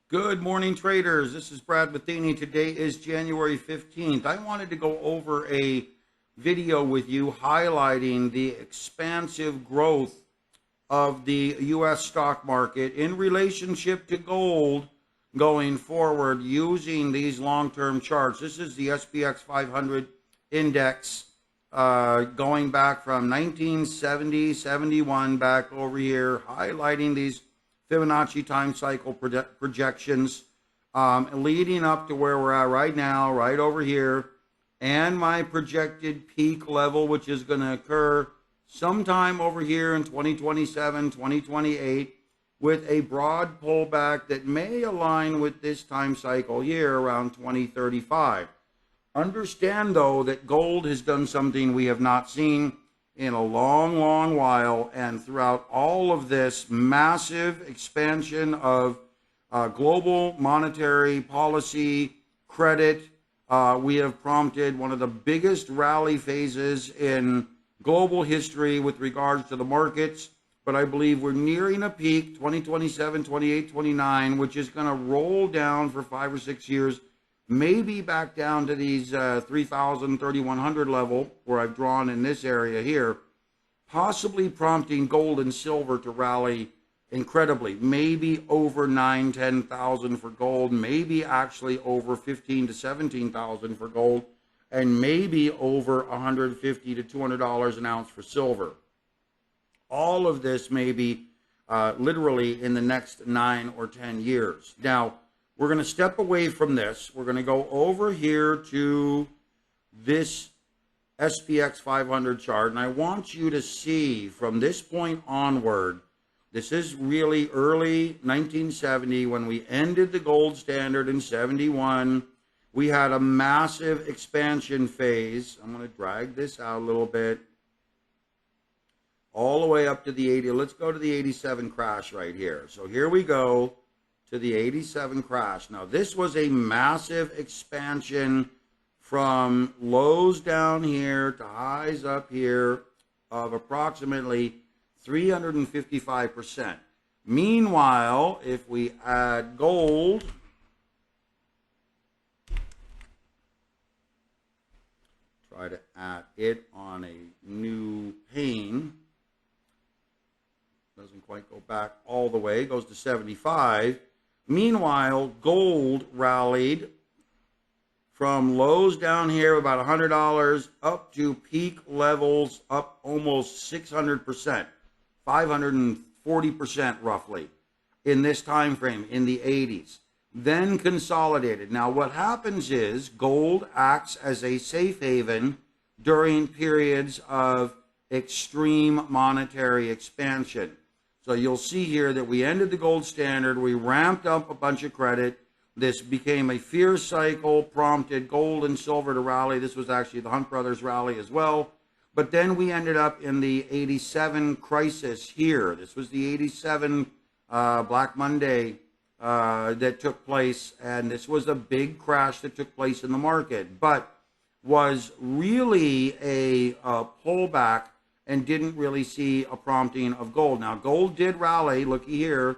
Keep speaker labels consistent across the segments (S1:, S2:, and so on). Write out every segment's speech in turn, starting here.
S1: Good morning, traders. This is Brad Matheny. Today is January 15th. I wanted to go over a video with you highlighting the expansive growth of the U.S. stock market in relationship to gold going forward using these long-term charts. This is the SPX 500 index going back from 1970, 71 back over here, highlighting these Fibonacci time cycle projections leading up to where we're at right now, right over here, and my projected peak level, which is going to occur sometime over here in 2027, 2028, with a broad pullback that may align with this time cycle here around 2035. Understand, though, that gold has done something we have not seen in a long, long while, and throughout all of this massive expansion of global monetary policy, credit, we have prompted one of the biggest rally phases in global history with regards to the markets. But I believe we're nearing a peak, 2027, 28, 29, which is going to roll down for 5 or 6 years, maybe back down to these 3,000, 3,100 level where I've drawn in this area here, possibly prompting gold and silver to rally incredibly, maybe over 9, 10,000 for gold, maybe actually over 15 to 17,000 for gold, and maybe over $150 to $200 an ounce for silver. All of this may be literally in the next 9 or 10 years. Now, we're going to step away from this. We're going to go over here to this SPX 500 chart, and I want you to see from this point onward, this is really early 1970 when we ended the gold standard in 71. We had a massive expansion phase. I'm going to drag this out a little bit. All the way up to the 80. Let's go to the 87 crash right here. So here we go to the 87 crash. Now, this was a massive expansion from lows down here to highs up here of approximately 355%. Meanwhile, if we add gold, try to add it on a new pane, doesn't quite go back all the way, goes to 75. Meanwhile, gold rallied from lows down here about $100 up to peak levels up almost 600%, 540% roughly in this time frame in the 80s. Then consolidated. Now what happens is gold acts as a safe haven during periods of extreme monetary expansion. So you'll see here that we ended the gold standard, we ramped up a bunch of credit. This became a fear cycle, prompted gold and silver to rally. This was actually the Hunt Brothers rally as well. But then we ended up in the 87 crisis here. This was the 87 Black Monday that took place, and this was a big crash that took place in the market, but was really a pullback and didn't really see a prompting of gold. Now, gold did rally, looky here,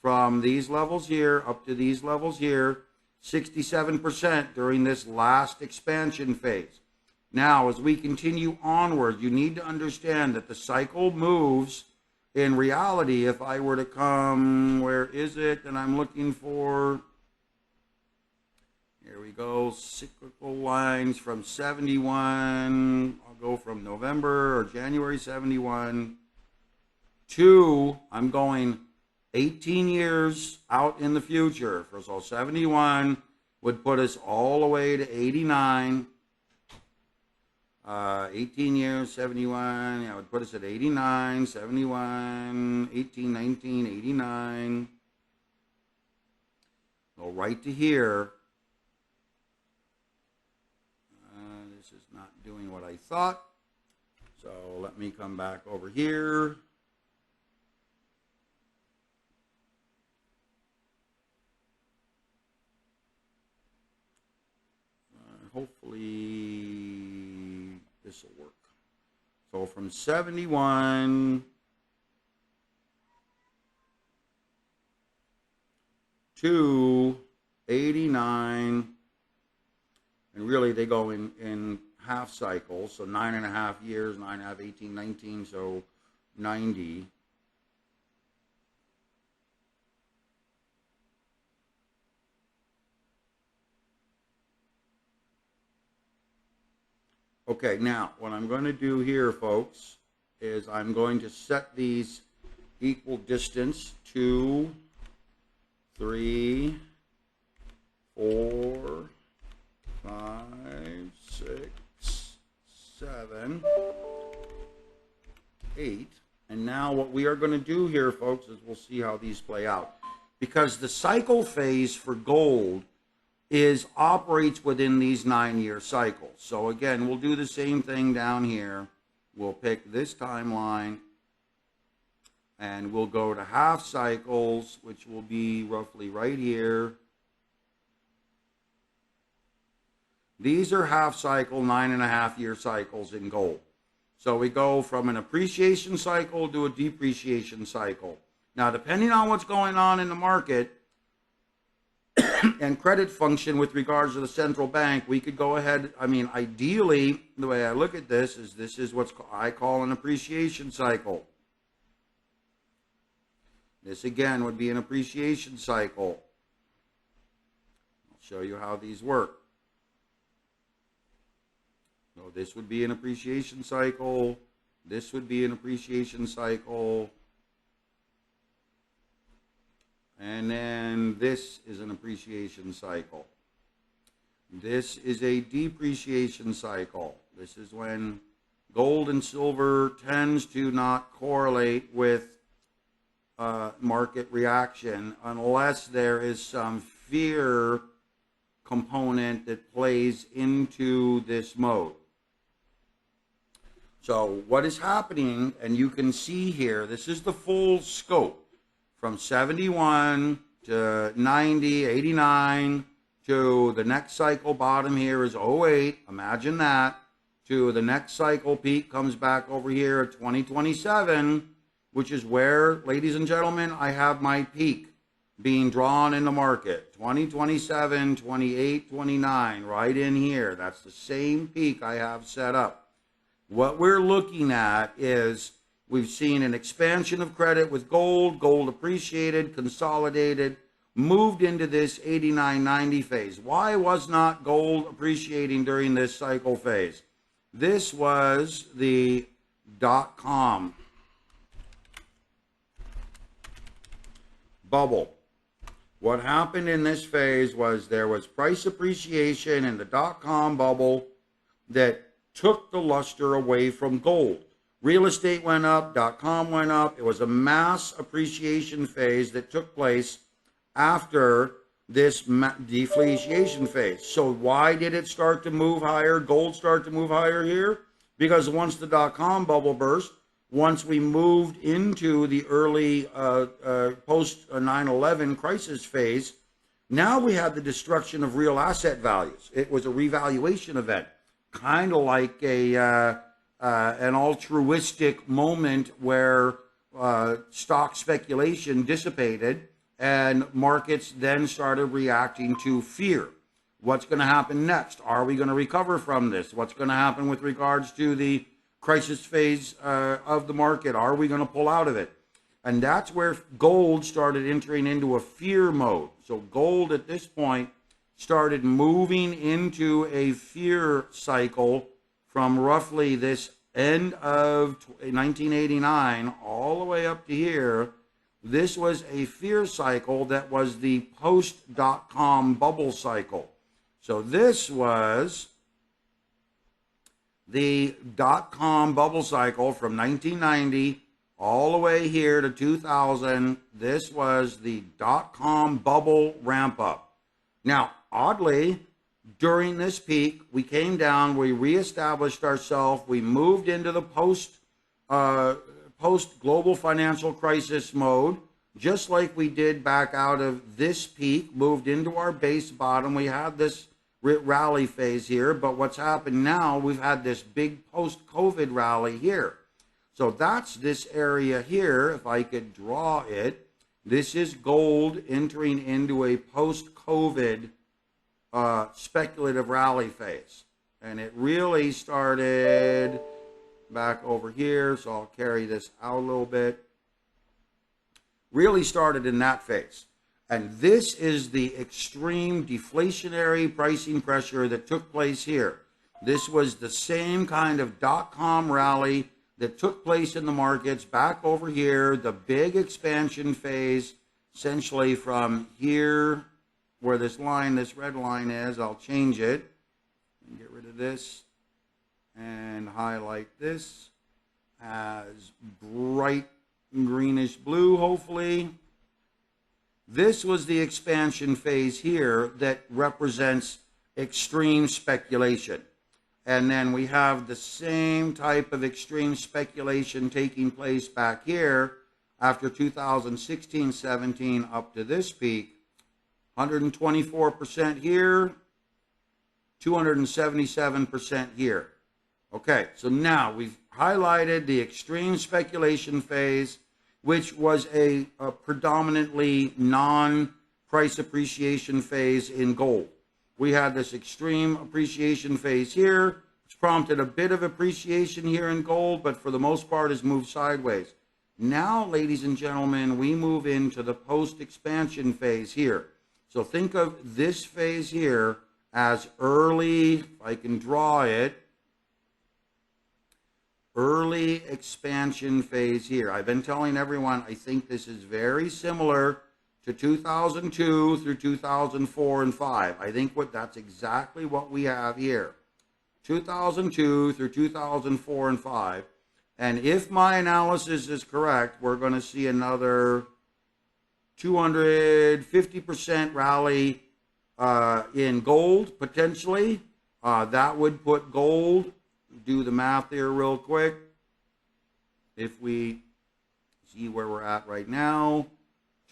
S1: from these levels here up to these levels here, 67% during this last expansion phase. Now, as we continue onward, you need to understand that the cycle moves. In reality, if I were to come, where is it? And I'm looking for, here we go, cyclical lines from 71. I'll go from November or January 71 to, I'm going 18 years out in the future. First of all, 71 would put us all the way to 89. 18 years, 71, yeah, would put us at 89, 71, 18, 19, 89. Go right to here. This is not doing what I thought. So let me come back over here. Hopefully this will work. So from 71 to 89, and really they go in half cycles, so 9.5 years, 9.5, 18, 19, so 90. Okay, now what I'm going to do here, folks, is I'm going to set these equal distance 2, 3, 4, 5, 6, 7, 8. And now what we are going to do here, folks, is we'll see how these play out. Because the cycle phase for gold operates within these 9-year cycles. So again, we'll do the same thing down here. We'll pick this timeline and we'll go to half cycles, which will be roughly right here. These are half cycle, 9.5-year cycles in gold. So we go from an appreciation cycle to a depreciation cycle. Now, depending on what's going on in the market and credit function with regards to the central bank, we could go ahead. I mean, ideally, the way I look at this is what I call an appreciation cycle. This again would be an appreciation cycle. I'll show you how these work. So this would be an appreciation cycle. This would be an appreciation cycle. And then this is an appreciation cycle. This is a depreciation cycle. This is when gold and silver tends to not correlate with market reaction unless there is some fear component that plays into this mode. So what is happening, and you can see here, this is the full scope. From 71 to 90, 89, to the next cycle bottom here is 08, imagine that, to the next cycle peak comes back over here at 2027, which is where, ladies and gentlemen, I have my peak being drawn in the market. 2027, 28, 29, right in here. That's the same peak I have set up. What we're looking at is we've seen an expansion of credit with gold. Gold appreciated, consolidated, moved into this 89-90 phase. Why was not gold appreciating during this cycle phase? This was the dot-com bubble. What happened in this phase was there was price appreciation in the dot-com bubble that took the luster away from gold. Real estate went up, dot-com went up. It was a mass appreciation phase that took place after this deflation phase. So why did it start to move higher? Gold started to move higher here? Because once the dot-com bubble burst, once we moved into the early post 9/11 crisis phase, now we had the destruction of real asset values. It was a revaluation event, kind of like an altruistic moment where stock speculation dissipated and markets then started reacting to fear. What's going to happen next? Are we going to recover from this? What's going to happen with regards to the crisis phase of the market? Are we going to pull out of it? And that's where gold started entering into a fear mode. So gold at this point started moving into a fear cycle from roughly this end of 1989 all the way up to here. This was a fear cycle that was the post-dot-com bubble cycle. So this was the dot-com bubble cycle from 1990 all the way here to 2000. This was the dot-com bubble ramp up. Now, oddly, during this peak, we came down, we reestablished ourselves, we moved into the post-global financial crisis mode, just like we did back out of this peak, moved into our base bottom. We had this rally phase here, but what's happened now, we've had this big post-COVID rally here. So that's this area here. If I could draw it, This is gold entering into a post-COVID speculative rally phase. And it really started back over here, so I'll carry this out a little bit. Really started in that phase. And this is the extreme deflationary pricing pressure that took place here. This was the same kind of dot-com rally that took place in the markets back over here, the big expansion phase, essentially from here where this line, this red line is. I'll change it and get rid of this and highlight this as bright greenish blue, hopefully. This was the expansion phase here that represents extreme speculation. And then we have the same type of extreme speculation taking place back here after 2016-17 up to this peak. 124% here, 277% here. Okay, so now we've highlighted the extreme speculation phase, which was a predominantly non-price appreciation phase in gold. We had this extreme appreciation phase here, which prompted a bit of appreciation here in gold, but for the most part has moved sideways. Now, ladies and gentlemen, we move into the post-expansion phase here. So think of this phase here as early, if I can draw it, early expansion phase here. I've been telling everyone I think this is very similar to 2002 through 2004 and 5. I think that's exactly what we have here. 2002 through 2004 and 5. And if my analysis is correct, we're going to see another 250% rally in gold, potentially. That would put gold, do the math here real quick. If we see where we're at right now,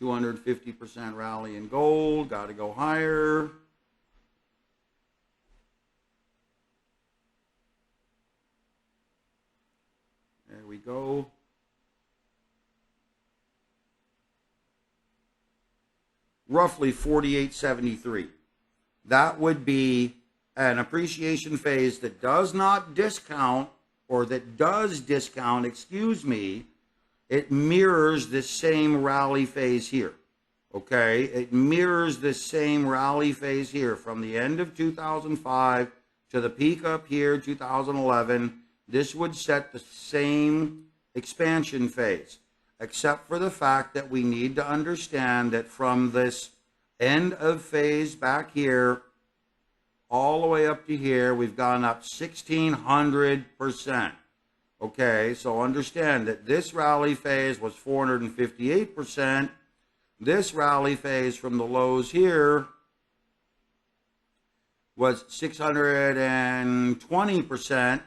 S1: 250% rally in gold, got to go higher. There we go. Roughly 48.73. That would be an appreciation phase that does not discount, or that does discount, excuse me. It mirrors this same rally phase here. Okay, it mirrors this same rally phase here from the end of 2005 to the peak up here, 2011. This would set the same expansion phase, except for the fact that we need to understand that from this end of phase back here all the way up to here, we've gone up 1,600%. Okay, so understand that this rally phase was 458%. This rally phase from the lows here was 620%.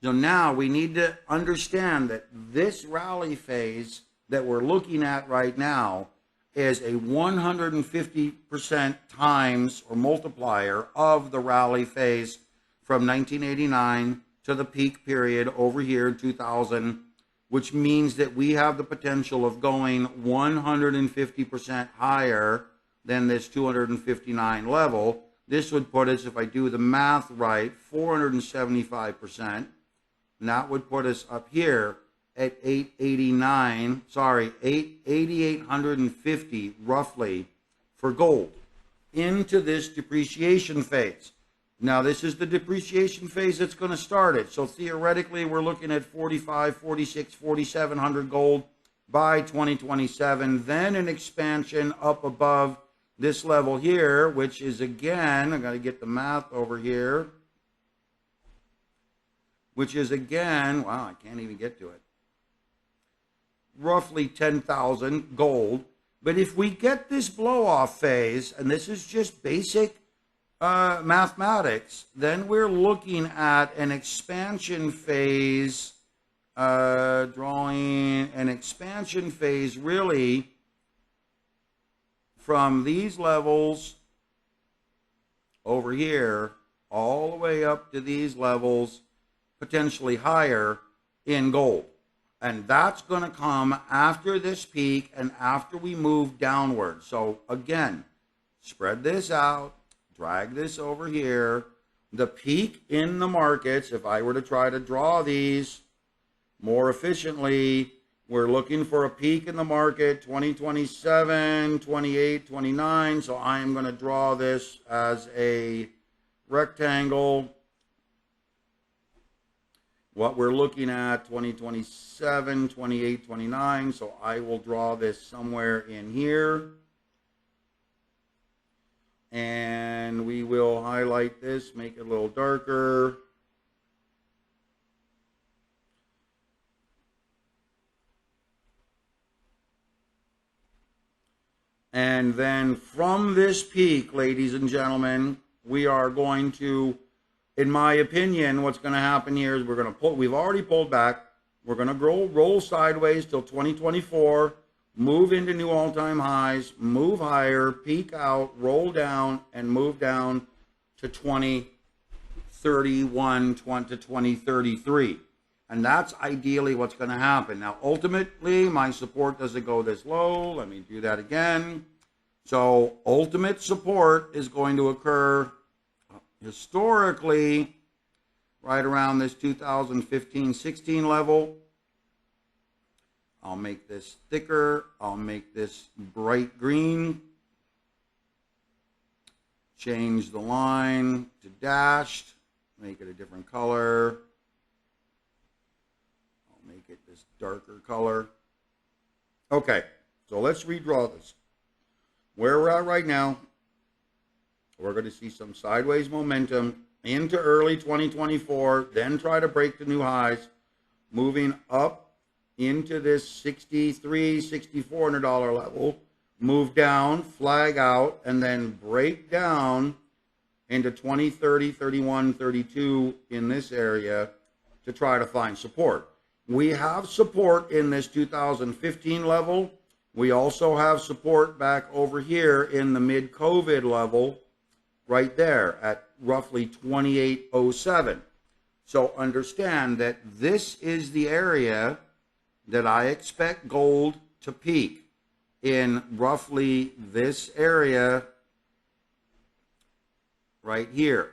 S1: So now we need to understand that this rally phase that we're looking at right now is a 150% times or multiplier of the rally phase from 1989 to the peak period over here in 2000, which means that we have the potential of going 150% higher than this 259 level. This would put us, if I do the math right, 475%. And that would put us up here at 8,850 roughly for gold into this depreciation phase. Now, this is the depreciation phase that's going to start it. So theoretically, we're looking at 45, 46, 4,700 gold by 2027. Then an expansion up above this level here, which is again, I got to get the math over here, which is again, wow, I can't even get to it, roughly 10,000 gold. But if we get this blow-off phase, and this is just basic mathematics, then we're looking at an expansion phase, drawing an expansion phase really from these levels over here all the way up to these levels, potentially higher in gold. And that's going to come after this peak and after we move downward. So again, spread this out, drag this over here. The peak in the markets, if I were to try to draw these more efficiently, we're looking for a peak in the market 2027, 28, 29. So I am going to draw this as a rectangle. What we're looking at 2027, 28, 29. So I will draw this somewhere in here. And we will highlight this, make it a little darker. And then from this peak, ladies and gentlemen, we are going to, in my opinion, what's going to happen here is we're going to pull, we've already pulled back. We're going to roll sideways till 2024, move into new all-time highs, move higher, peak out, roll down, and move down to 2031 to 2033. And that's ideally what's going to happen. Now, ultimately, my support doesn't go this low. Let me do that again. So, ultimate support is going to occur historically right around this 2015-16 level. I'll make this thicker. I'll make this bright green. Change the line to dashed. Make it a different color. Make it this darker color. Okay, so let's redraw this. Where we're at right now, we're going to see some sideways momentum into early 2024, then try to break the new highs, moving up into this $6,300, $6,400 level, move down, flag out, and then break down into 20, 30, 31, 32 in this area to try to find support. We have support in this 2015 level. We also have support back over here in the mid-COVID level right there at roughly 2807. So understand that this is the area that I expect gold to peak in, roughly this area right here.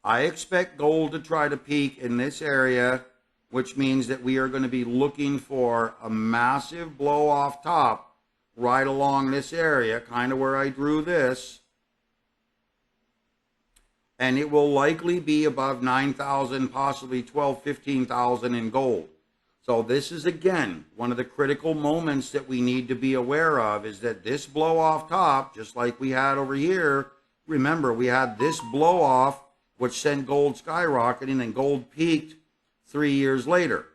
S1: I expect gold to try to peak in this area, which means that we are going to be looking for a massive blow off top right along this area, kind of where I drew this. And it will likely be above 9,000, possibly 12, 15,000 in gold. So this is, again, one of the critical moments that we need to be aware of, is that this blow off top, just like we had over here, remember, we had this blow off, which sent gold skyrocketing, and gold peaked 3 years later.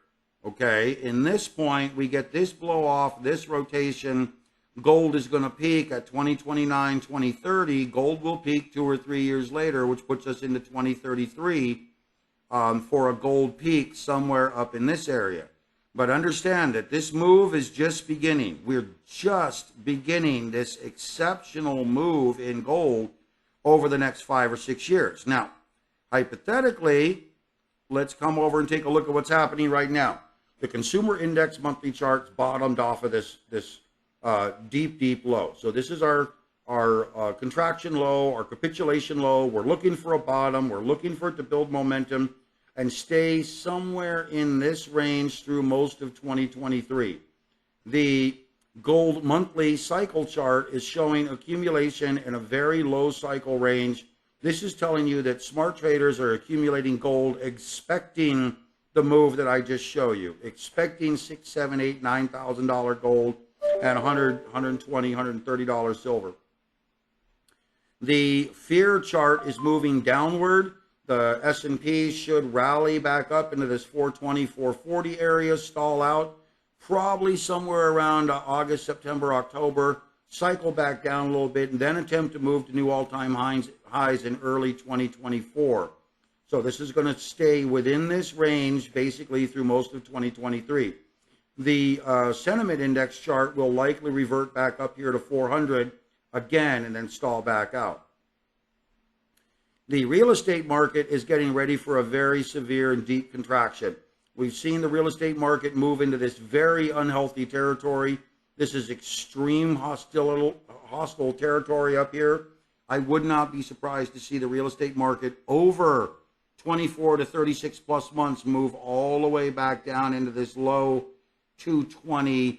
S1: Okay, in this point, we get this blow off, this rotation. Gold is going to peak at 2029, 2030. Gold will peak 2 or 3 years later, which puts us into 2033 for a gold peak somewhere up in this area. But understand that this move is just beginning. We're just beginning this exceptional move in gold over the next 5 or 6 years. Now, hypothetically, let's come over and take a look at what's happening right now. The consumer index monthly charts bottomed off of this deep low. So this is our contraction low, our capitulation low. We're looking for a bottom. We're looking for it to build momentum and stay somewhere in this range through most of 2023. The gold monthly cycle chart is showing accumulation in a very low cycle range. This is telling you that smart traders are accumulating gold, expecting the move that I just showed you, expecting $6,000, $7,000, $8,000, $9,000 gold and $100, $120, $130 silver. The fear chart is moving downward. The S&P should rally back up into this 420, 440 area, stall out, probably somewhere around August, September, October, cycle back down a little bit, and then attempt to move to new all-time highs in early 2024. So this is going to stay within this range basically through most of 2023. The sentiment index chart will likely revert back up here to 400 again and then stall back out. The real estate market is getting ready for a very severe and deep contraction. We've seen the real estate market move into this very unhealthy territory. This is extreme hostile territory up here. I would not be surprised to see the real estate market over 24 to 36 plus months move all the way back down into this low 220,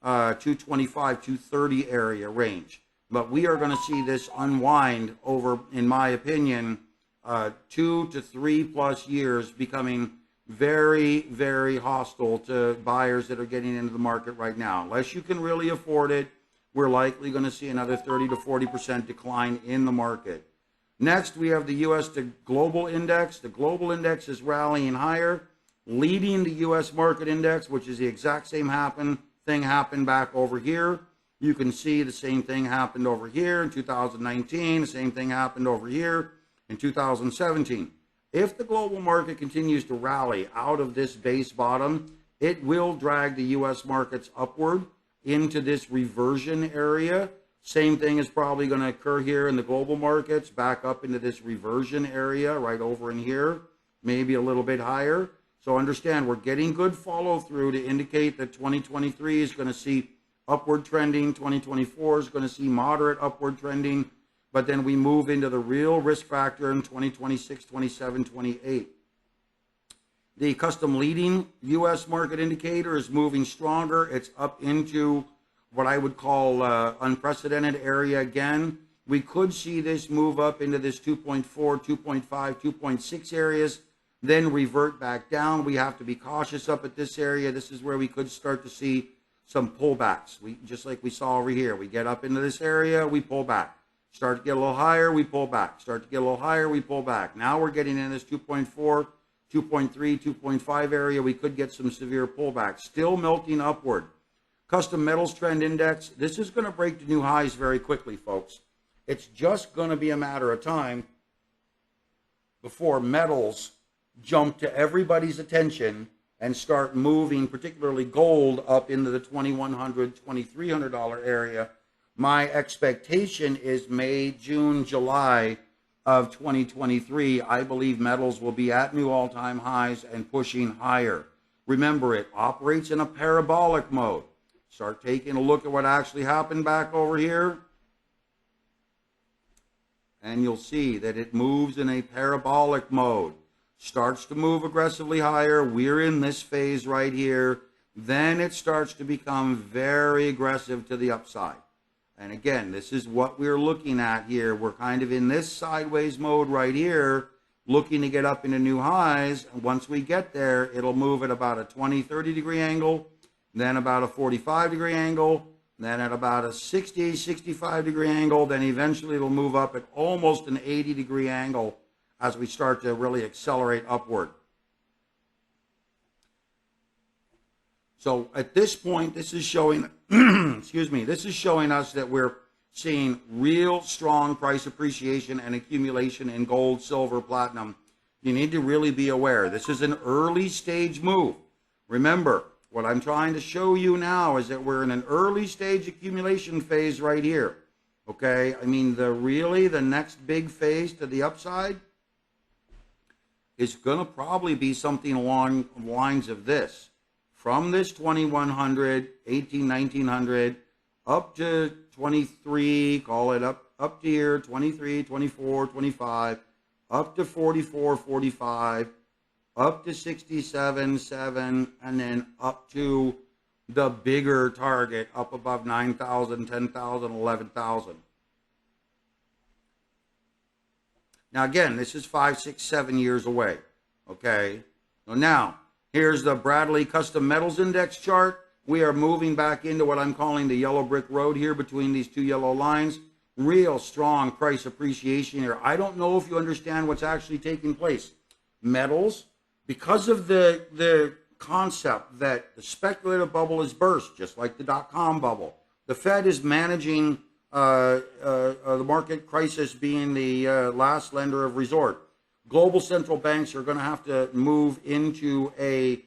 S1: 225, 230 area range. But we are going to see this unwind over, in my opinion, 2 to 3 plus years, becoming very, very hostile to buyers that are getting into the market right now. Unless you can really afford it, we're likely going to see another 30 to 40% decline in the market. Next, we have the U.S. to global index. The global index is rallying higher, leading the U.S. market index, which is the exact same thing happened back over here. You can see the same thing happened over here in 2019. The same thing happened over here in 2017. If the global market continues to rally out of this base bottom, it will drag the U.S. markets upward into this reversion area. Same thing is probably going to occur here in the global markets, back up into this reversion area right over in here, maybe a little bit higher. So understand, we're getting good follow through to indicate that 2023 is going to see upward trending. 2024 is going to see moderate upward trending, but then we move into the real risk factor in 2026, 27, 28. The custom leading U.S. market indicator is moving stronger. It's up into what I would call unprecedented area again. We could see this move up into this 2.4, 2.5, 2.6 areas, then revert back down. We have to be cautious up at this area. This is where we could start to see some pullbacks. Just like we saw over here. We get up into this area, we pull back. Start to get a little higher, we pull back. Start to get a little higher, we pull back. Now we're getting in this 2.4, 2.3, 2.5 area. We could get some severe pullbacks. Still melting upward. Custom metals trend index. This is going to break to new highs very quickly, folks. It's just going to be a matter of time before metals jump to everybody's attention and start moving, particularly gold, up into the $2,100, $2,300 area. My expectation is May, June, July of 2023. I believe metals will be at new all-time highs and pushing higher. Remember, it operates in a parabolic mode. Start taking a look at what actually happened back over here, and you'll see that it moves in a parabolic mode. Starts to move aggressively higher. We're in this phase right here. Then it starts to become very aggressive to the upside. And again, this is what we're looking at here. We're kind of in this sideways mode right here, looking to get up into new highs. And once we get there, it'll move at about a 20, 30 degree angle, then about a 45 degree angle, then at about a 60, 65 degree angle, then eventually it'll move up at almost an 80 degree angle as we start to really accelerate upward. So at this point, this is showing, excuse me, this is showing us that we're seeing real strong price appreciation and accumulation in gold, silver, platinum. You need to really be aware. This is an early stage move. Remember, what I'm trying to show you now is that we're in an early stage accumulation phase right here. Okay? I mean, the next big phase to the upside is going to probably be something along the lines of this. From this 2100, 18, 1900, up to 23, call it up to here, 23, 24, 25, up to 44, 45, up to 67, 7, and then up to the bigger target, up above 9,000, 10,000, 11,000. Now, again, this is 5, 6, 7 years away, okay? So now, here's the Bradley Custom Metals Index chart. We are moving back into what I'm calling the yellow brick road here between these two yellow lines. Real strong price appreciation here. I don't know if you understand what's actually taking place. Metals, because of the concept that the speculative bubble is burst, just like the dot-com bubble. The Fed is managing the market crisis being the last lender of resort. Global central banks are going to have to move into a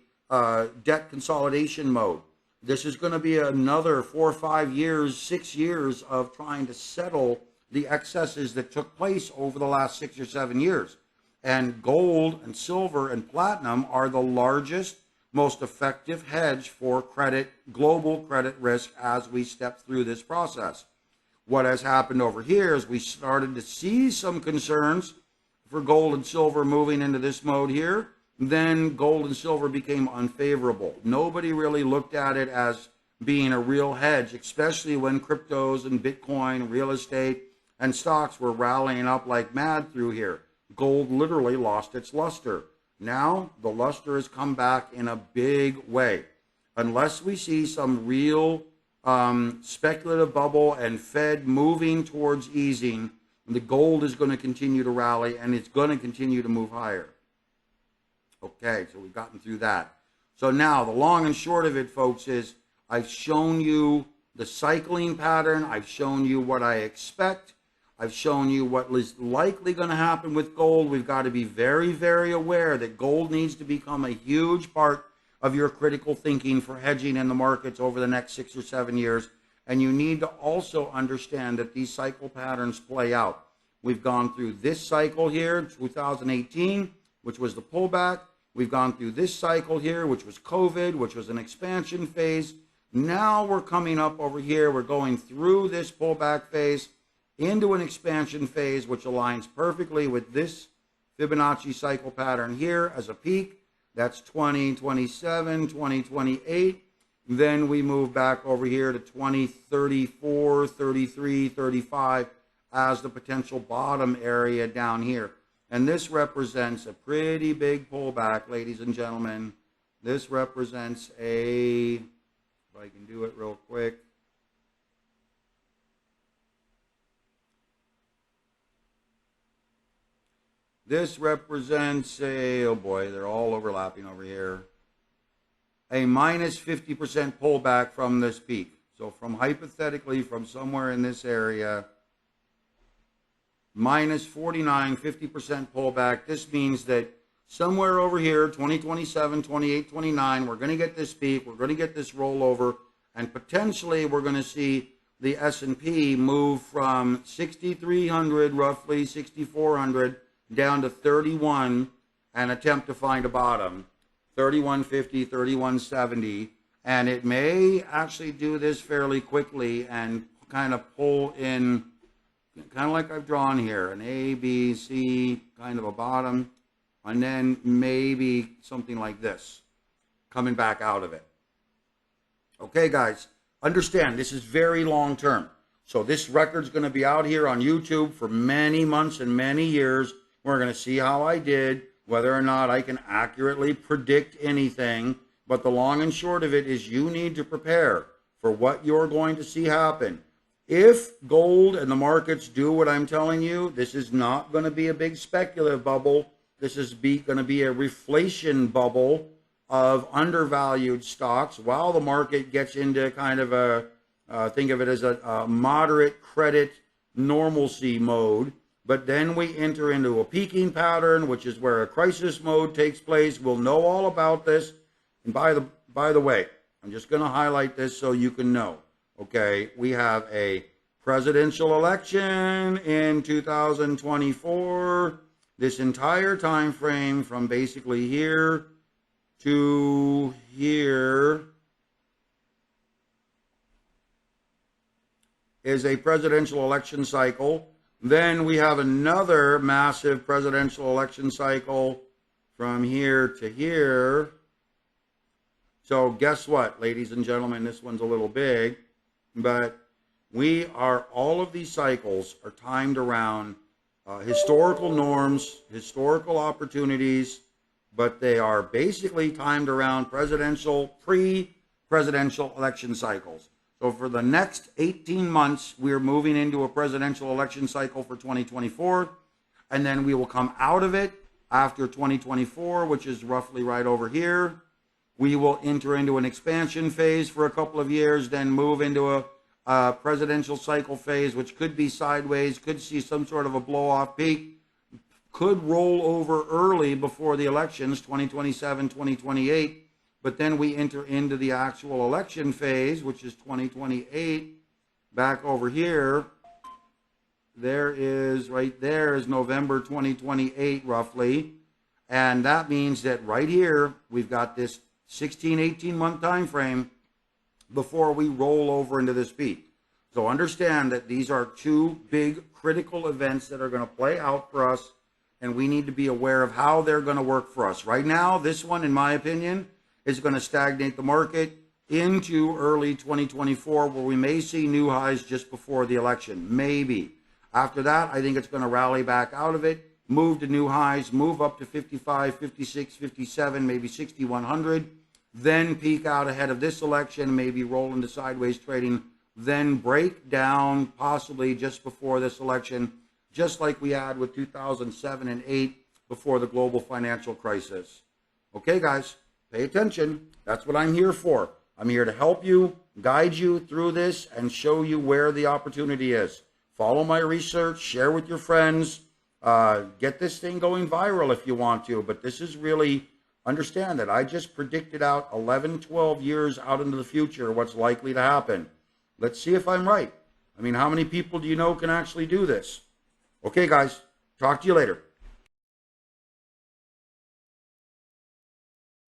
S1: debt consolidation mode. This is going to be another 4 or 5 years, 6 years of trying to settle the excesses that took place over the last 6 or 7 years. And gold and silver and platinum are the largest, most effective hedge for credit, global credit risk as we step through this process. What has happened over here is we started to see some concerns for gold and silver moving into this mode here. Then gold and silver became unfavorable. Nobody really looked at it as being a real hedge, especially when cryptos and Bitcoin, real estate, and stocks were rallying up like mad through here. Gold literally lost its luster. Now the luster has come back in a big way. Unless we see some real speculative bubble and Fed moving towards easing, the gold is going to continue to rally and it's going to continue to move higher. Okay, so we've gotten through that. So now the long and short of it, folks, is I've shown you the cycling pattern. I've shown you what I expect. I've shown you what is likely going to happen with gold. We've got to be very, very aware that gold needs to become a huge part of your critical thinking for hedging in the markets over the next 6 or 7 years. And you need to also understand that these cycle patterns play out. We've gone through this cycle here, 2018, which was the pullback. We've gone through this cycle here, which was COVID, which was an expansion phase. Now we're coming up over here. We're going through this pullback phase into an expansion phase, which aligns perfectly with this Fibonacci cycle pattern here as a peak. That's 2027, 2028. Then we move back over here to 2034, 33, 35 as the potential bottom area down here. And this represents a pretty big pullback, ladies and gentlemen. This represents a, if I can do it real quick. This represents a, oh boy, they're all overlapping over here, a minus 50% pullback from this peak. So from hypothetically from somewhere in this area, minus 49, 50% pullback. This means that somewhere over here, 2027, 28, 29, we're going to get this peak, we're going to get this rollover, and potentially we're going to see the S&P move from 6,300, roughly 6,400, down to 31 and attempt to find a bottom, 3150, 3170, and it may actually do this fairly quickly and kind of pull in, kind of like I've drawn here, an A, B, C, kind of a bottom, and then maybe something like this, coming back out of it. Okay, guys, understand this is very long term. So this record's going to be out here on YouTube for many months and many years. We're going to see how I did, whether or not I can accurately predict anything. But the long and short of it is you need to prepare for what you're going to see happen. If gold and the markets do what I'm telling you, this is not going to be a big speculative bubble. This is going to be a reflation bubble of undervalued stocks while the market gets into kind of a, think of it as a moderate credit normalcy mode. But then we enter into a peaking pattern, which is where a crisis mode takes place. We'll know all about this. And by the way, I'm just going to highlight this so you can know. Okay, we have a presidential election in 2024. This entire time frame from basically here to here is a presidential election cycle. Then we have another massive presidential election cycle from here to here. So guess what, ladies and gentlemen, this one's a little big, but all of these cycles are timed around historical norms, historical opportunities, but they are basically timed around pre-presidential election cycles. So for the next 18 months, we're moving into a presidential election cycle for 2024, and then we will come out of it after 2024, which is roughly right over here. We will enter into an expansion phase for a couple of years, then move into a presidential cycle phase, which could be sideways, could see some sort of a blow-off peak, could roll over early before the elections, 2027, 2028. But then we enter into the actual election phase, which is 2028, back over here. there is, right there is November 2028 roughly. And that means that right here, we've got this 16, 18-month time frame before we roll over into this peak. So understand that these are two big critical events that are going to play out for us, and we need to be aware of how they're going to work for us. Right now, this one, in my opinion, is going to stagnate the market into early 2024, where we may see new highs just before the election. Maybe. After that, I think it's going to rally back out of it, move to new highs, move up to 55, 56, 57, maybe 6100, then peak out ahead of this election, maybe roll into sideways trading, then break down possibly just before this election, just like we had with 2007 and 8 before the global financial crisis. Okay, guys, pay attention. That's what I'm here for. I'm here to help you, guide you through this, and show you where the opportunity is. Follow my research, share with your friends, get this thing going viral if you want to, but this is really, understand that I just predicted out 11, 12 years out into the future what's likely to happen. Let's see if I'm right. I mean, how many people do you know can actually do this? Okay, guys, talk to you later.